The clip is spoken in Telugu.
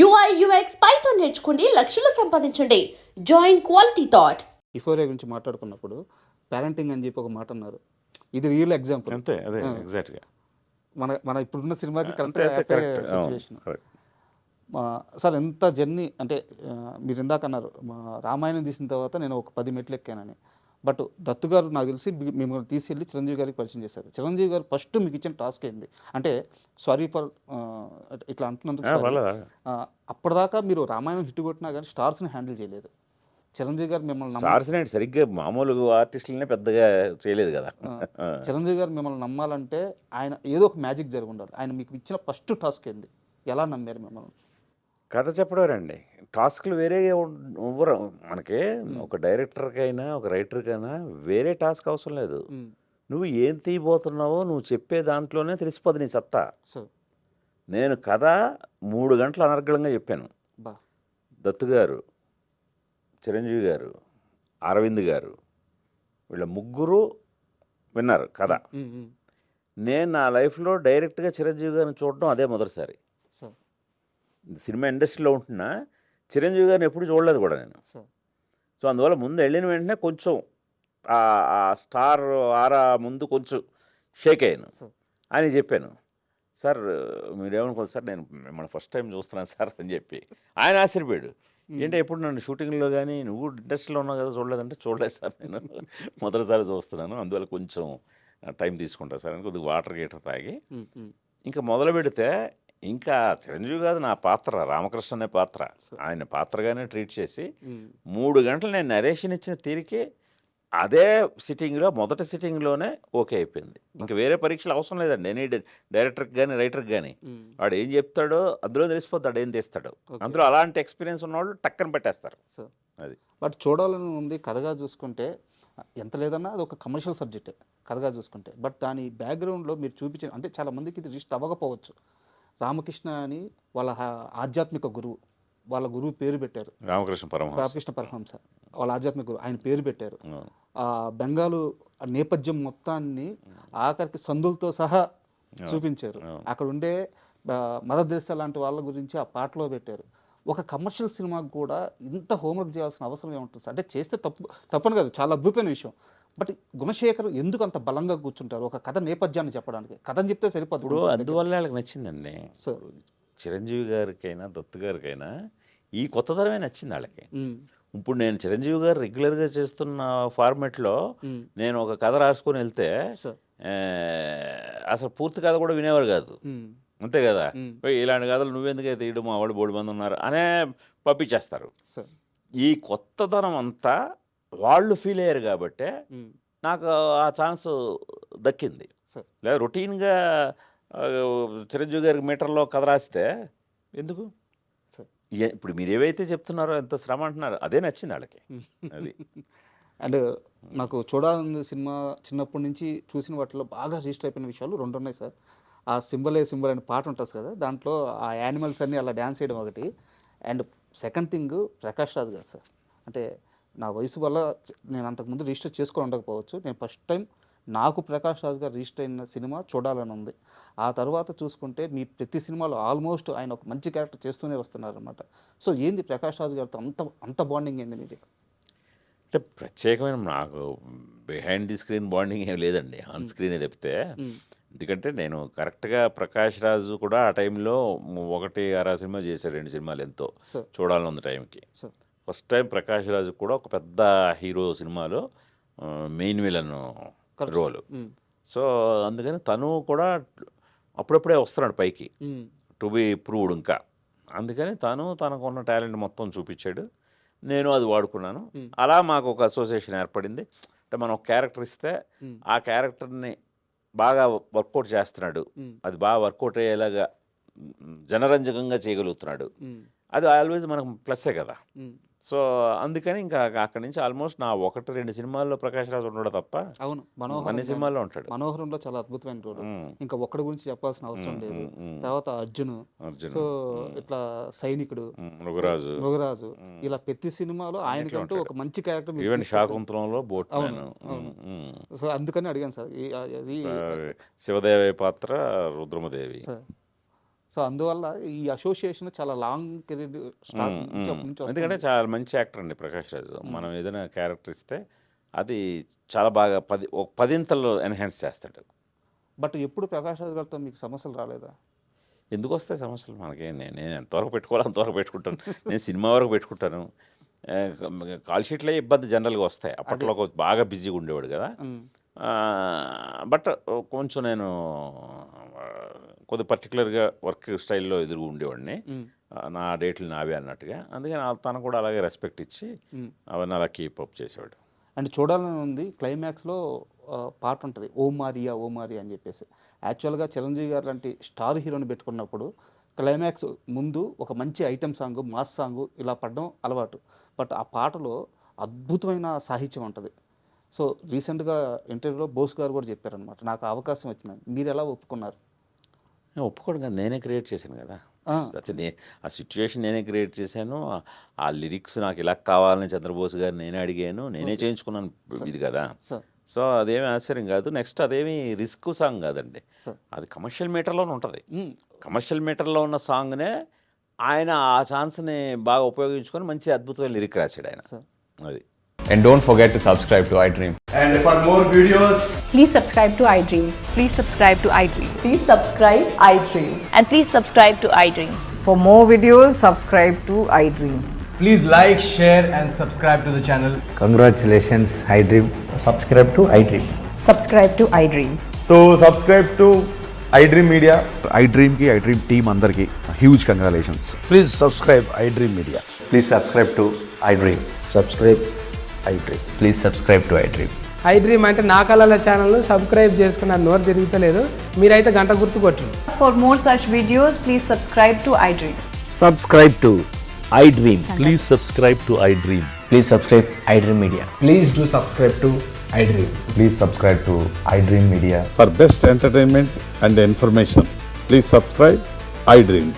UI UX పైథాన్ నేర్చుకోండి, లక్షలు సంపాదించండి. Join Quality Thought. ఈఫోరియా గురించి మాట్లాడుకున్నప్పుడు పేరెంటింగ్ అని చెప్పి ఒక మాట అన్నారు. ఇది రియల్ ఎగ్జాంపుల్. అంతే అదే ఎగ్జాక్ట్గా మన మన ఇప్పుడున్న సినిమాకి అంతే కరెక్ట్ సిచ్యువేషన్. సార్ ఎంత జర్నీ అంటే మీరు ఇందాక అన్నారు రామాయణం తీసిన తర్వాత నేను ఒక 10 మెట్లు ఎక్కానని. బట్ దత్తు గారు నాకు తెలిసి మిమ్మల్ని తీసుకెళ్ళి చిరంజీవి గారికి పరిచయం చేశారు. చిరంజీవి గారు ఫస్ట్ మీకు ఇచ్చిన టాస్క్ ఏంది అంటే సారీ ఫర్ ఇట్లా అంటున్నందుకు అప్పటిదాకా మీరు రామాయణం హిట్ కొట్టినా కానీ స్టార్స్ని హ్యాండిల్ చేయలేదు. చిరంజీవి గారు మిమ్మల్ని స్టార్స్ సరిగ్గా మామూలు ఆర్టిస్టులనే పెద్దగా చేయలేదు కదా. చిరంజీవి గారు మిమ్మల్ని నమ్మాలంటే ఆయన ఏదో ఒక మ్యాజిక్ జరిగి ఉండాలి. ఆయన మీకు ఇచ్చిన ఫస్ట్ టాస్క్ ఏంది, ఎలా నమ్మారు మిమ్మల్ని? కథ చెప్పడమేనండి. టాస్క్లు వేరే ఇవ్వరు మనకి. ఒక డైరెక్టర్కైనా ఒక రైటర్కైనా వేరే టాస్క్ అవసరం లేదు. నువ్వు ఏం తీయబోతున్నావో నువ్వు చెప్పే దాంట్లోనే తెలిసిపోదు నీ సత్తా. నేను కథ 3 గంటలు అనర్గళంగా చెప్పాను. దత్తు గారు, చిరంజీవి గారు, అరవింద్ గారు వీళ్ళ ముగ్గురు విన్నారు కథ. నేను నా లైఫ్లో డైరెక్ట్గా చిరంజీవి గారిని చూడడం అదే మొదటిసారి. సినిమా ఇండస్ట్రీలో ఉంటున్నా చిరంజీవి గారిని ఎప్పుడు చూడలేదు కూడా నేను. సో అందువల్ల ముందు వెళ్ళిన వెంటనే కొంచెం ఆ స్టార్ ఆరా ముందు కొంచెం షేక్ అయ్యాను అని చెప్పాను. సార్ మీరేమనుకోదు సార్, నేను మిమ్మల్ని ఫస్ట్ టైం చూస్తున్నాను సార్ అని చెప్పి ఆయన ఆశ్చర్యపోయాడు. ఏంటంటే ఎప్పుడు నన్ను షూటింగ్లో కానీ నువ్వు ఇండస్ట్రీలో ఉన్నావు కదా చూడలేదంటే చూడలేదు సార్, నేను మొదటిసారి చూస్తున్నాను, అందువల్ల కొంచెం టైం తీసుకుంటా సార్ అని కొద్దిగా వాటర్ గీటర్ తాగి ఇంకా మొదలు పెడితే ఇంకా చిరంజీవి కాదు నా పాత్ర, రామకృష్ణ అనే పాత్ర, ఆయన పాత్రగానే ట్రీట్ చేసి 3 గంటలు నేను నరేషన్ ఇచ్చిన తీరికే అదే సిట్టింగ్లో మొదటి సిట్టింగ్లోనే ఓకే అయిపోయింది. ఇంకా వేరే పరీక్షలు అవసరం లేదండి. ఎనీ డైరెక్టర్కి కానీ రైటర్కి కానీ వాడు ఏం చెప్తాడో అందులో తెలిసిపోతాడు ఏం తీస్తాడో. అందులో అలాంటి ఎక్స్పీరియన్స్ ఉన్నవాళ్ళు టక్కన పెట్టేస్తారు. అది బట్ చూడాలని ఉంది. కథగా చూసుకుంటే ఎంత లేదన్నా అది ఒక కమర్షియల్ సబ్జెక్టే కథగా చూసుకుంటే. బట్ దాని బ్యాక్గ్రౌండ్లో మీరు చూపించిన అంటే చాలామందికి ఇది రిస్ట్ అవ్వకపోవచ్చు. రామకృష్ణ అని వాళ్ళ ఆధ్యాత్మిక గురువు, వాళ్ళ గురువు పేరు పెట్టారు రామకృష్ణ పరమహంస, వాళ్ళ ఆధ్యాత్మిక గురువు ఆయన పేరు పెట్టారు. బెంగాలు నేపథ్యం మొత్తాన్ని ఆఖరికి సందులతో సహా చూపించారు. అక్కడ ఉండే మదర్ తెరెసా లాంటి వాళ్ళ గురించి ఆ పాటలో పెట్టారు. ఒక కమర్షియల్ సినిమాకు కూడా ఇంత హోంవర్క్ చేయాల్సిన అవసరం ఏముంటుంది? అంటే చేస్తే తప్పని కాదు, చాలా అద్భుతమైన విషయం. బట్ గుణశేఖర్ ఎందుకు అంత బలంగా కూర్చుంటారు ఒక కథ నేపథ్యాన్ని చెప్పడానికి? కథని చెప్తే సరిపోదు. ఇప్పుడు అందువల్ల వాళ్ళకి నచ్చిందండి. సో చిరంజీవి గారికైనా దత్తు గారికైనా ఈ కొత్త తరమే నచ్చింది వాళ్ళకి. ఇప్పుడు నేను చిరంజీవి గారు రెగ్యులర్గా చేస్తున్న ఫార్మెట్లో నేను ఒక కథ రాసుకొని వెళ్తే అసలు పూర్తి కథ కూడా వినేవారు కాదు. అంతే కదా, ఇలాంటి కథలు నువ్వెందుకైతే తీయడం మా వాళ్ళు 3 మంది ఉన్నారు అనే పంపించేస్తారు. ఈ కొత్తదనం అంతా వాళ్ళు ఫీల్ అయ్యారు కాబట్టే నాకు ఆ ఛాన్స్ దక్కింది. లేదా రొటీన్గా చిరంజీవి గారికి మీటర్లో కథ రాస్తే ఎందుకు? ఇప్పుడు మీరు ఏవైతే చెప్తున్నారో ఎంత శ్రమ అంటున్నారో అదే నచ్చింది వాళ్ళకి. అది అండ్ నాకు చూడాలని సినిమా చిన్నప్పటి నుంచి చూసిన వాటిలో బాగా రిజిస్టర్ అయిపోయిన విషయాలు 2 ఉన్నాయి సార్. ఆ సింబల్ అనే పాట ఉంటుంది కదా, దాంట్లో ఆ యానిమల్స్ అన్నీ అలా డ్యాన్స్ చేయడం ఒకటి. And second thing Prakash Raj గారు సార్. అంటే నా వయసు వల్ల నేను అంతకుముందు రిజిస్టర్ చేసుకొని ఉండకపోవచ్చు. నేను ఫస్ట్ టైం నాకు ప్రకాష్ రాజ్ గారు రిజిస్టర్ అయిన సినిమా చూడాలని ఉంది. ఆ తర్వాత చూసుకుంటే మీ ప్రతి సినిమాలో ఆల్మోస్ట్ ఆయన ఒక మంచి క్యారెక్టర్ చేస్తూనే వస్తున్నారు అనమాట. సో ఏంది ప్రకాష్ రాజ్ గారితో అంత బాండింగ్ ఏంది మీది? అంటే ప్రత్యేకమైన నాకు బిహైండ్ ది స్క్రీన్ బాండింగ్ ఏం లేదండి, ఆన్ స్క్రీనే తప్పితే. ఎందుకంటే నేను కరెక్ట్గా ప్రకాష్ రాజు కూడా ఆ టైంలో 1-6 సినిమా చేశారు, 2 సినిమాలు ఎంతో చూడాలని ఉంది టైంకి. ఫస్ట్ టైం ప్రకాష్ రాజు కూడా ఒక పెద్ద హీరో సినిమాలో మెయిన్ విలన్ రోలు. సో అందుకని తను కూడా అప్పుడప్పుడే వస్తున్నాడు పైకి, టు బి ప్రూవ్డ్ ఇంకా. అందుకని తనకున్న టాలెంట్ మొత్తం చూపించాడు, నేను అది వాడుకున్నాను. అలా మాకు ఒక అసోసియేషన్ ఏర్పడింది. అంటే మనం ఒక క్యారెక్టర్ ఇస్తే ఆ క్యారెక్టర్ని బాగా వర్కౌట్ చేస్తున్నాడు, అది బాగా వర్కౌట్ అయ్యేలాగా జనరంజకంగా చేయగలుగుతున్నాడు, అది ఆల్వేజ్ మనకు ప్లస్సే కదా. సో అందుకని ఇంకా అక్కడి నుంచి ఆల్మోస్ట్ నా 1-2 సినిమాల్లో ప్రకాష్ రాజు ఉండడు తప్ప అవును అన్ని సినిమాల్లో ఉంటాడు. మనోహరంలో చాలా అద్భుతమైన రోల్, ఇంకా ఒక్కడి గురించి చెప్పాల్సిన అవసరం లేదు. తర్వాత అర్జున్, సో ఇట్లా సైనికుడు, మృగరాజు, ఇలా ప్రతి సినిమాలో ఆయనకంటూ ఒక మంచి క్యారెక్టర్. ఈవెన్ శాకుంతలంలో బోట్. సో అందుకని అడిగాను సార్. అది శివదేవి పాత్ర రుద్రమదేవి. సో అందువల్ల ఈ అసోసియేషన్ చాలా లాంగ్ కెరీర్ స్టార్ట్ నుంచి అప్పటి నుంచి వస్తుంది. ఎందుకంటే చాలా మంచి యాక్టర్ అండి ప్రకాష్ రాజ్. మనం ఏదైనా క్యారెక్టర్ ఇస్తే అది చాలా బాగా ఒక 10 ఎన్హాన్స్ చేస్తాడు. బట్ ఎప్పుడు ప్రకాష్ రాజ్ గారితో మీకు సమస్యలు రాలేదా? ఎందుకు వస్తాయి సమస్యలు మనకి? నేను ఎంతవరకు పెట్టుకోవాలో అంతవరకు పెట్టుకుంటాను. నేను సినిమా వరకు పెట్టుకుంటాను. కాల్ షీట్లే ఇబ్బంది జనరల్గా వస్తాయి. అప్పట్లో బాగా బిజీగా ఉండేవాడు కదా. బట్ కొంచెం నేను కొద్ది పర్టికులర్గా వర్క్ స్టైల్లో ఎదురు ఉండేవాడిని. నా డేట్లు నావే అన్నట్టుగా. అందుకని తను కూడా అలాగే రెస్పెక్ట్ ఇచ్చి అవన్నీ అలా కీప్ అప్ చేసేవాడు. అండ్ చూడాలని ఉంది, క్లైమాక్స్లో పాట ఉంటుంది ఓ మారియా ఓ మారియా అని చెప్పేసి. యాక్చువల్గా చిరంజీవి గారు లాంటి స్టార్ హీరోని పెట్టుకున్నప్పుడు క్లైమాక్స్ ముందు ఒక మంచి ఐటెం సాంగ్, మాస్ సాంగ్ ఇలా పడడం అలవాటు. బట్ ఆ పాటలో అద్భుతమైన సాహిత్యం ఉంటుంది. సో రీసెంట్గా ఇంటర్వ్యూలో బోస్ గారు కూడా చెప్పారనమాట, నాకు అవకాశం వచ్చిందని. మీరు ఎలా ఒప్పుకున్నారు? ఒప్పుకోడు కదా, నేనే క్రియేట్ చేశాను కదా. అయితే ఆ సిచ్యువేషన్ నేనే క్రియేట్ చేశాను. ఆ లిరిక్స్ నాకు ఇలా కావాలని చంద్రబోస్ గారు నేనే అడిగాను, నేనే చేయించుకున్నాను ఇది కదా. సో అదేమి ఆశ్చర్యం కాదు. నెక్స్ట్ అదేమి రిస్క్ సాంగ్ కాదండి, అది కమర్షియల్ మీటర్లోనే ఉంటుంది. కమర్షియల్ మీటర్లో ఉన్న సాంగ్నే ఆయన ఆ ఛాన్స్ని బాగా ఉపయోగించుకొని మంచి అద్భుతమైన లిరిక్ రాశాడు ఆయన. అది. And don't forget to subscribe to iDream. And for more videos, Please subscribe to iDream. Please subscribe to iDream. Please subscribe iDream. And please subscribe to iDream. For more videos, subscribe to iDream. please like, share and subscribe to the channel. Congratulations, iDream. Subscribe to iDream. Subscribe to iDream. So subscribe to iDream Media. iDream team andarki huge congratulations. Please subscribe iDream Media. Please subscribe to iDream. Subscribe iDream. Please subscribe to iDream. iDream అంటే నా కళల ఛానల్ను సబ్స్క్రైబ్ చేసుకున్న నోరు తిరుగుతలేదు, మీరైతే గంట గుర్తు కొట్టండి. For more such videos, please subscribe to iDream. Subscribe to iDream. Please subscribe to iDream. Please subscribe iDream Media. Please do subscribe to iDream. Please subscribe to iDream Media. For best entertainment and information, please subscribe iDream.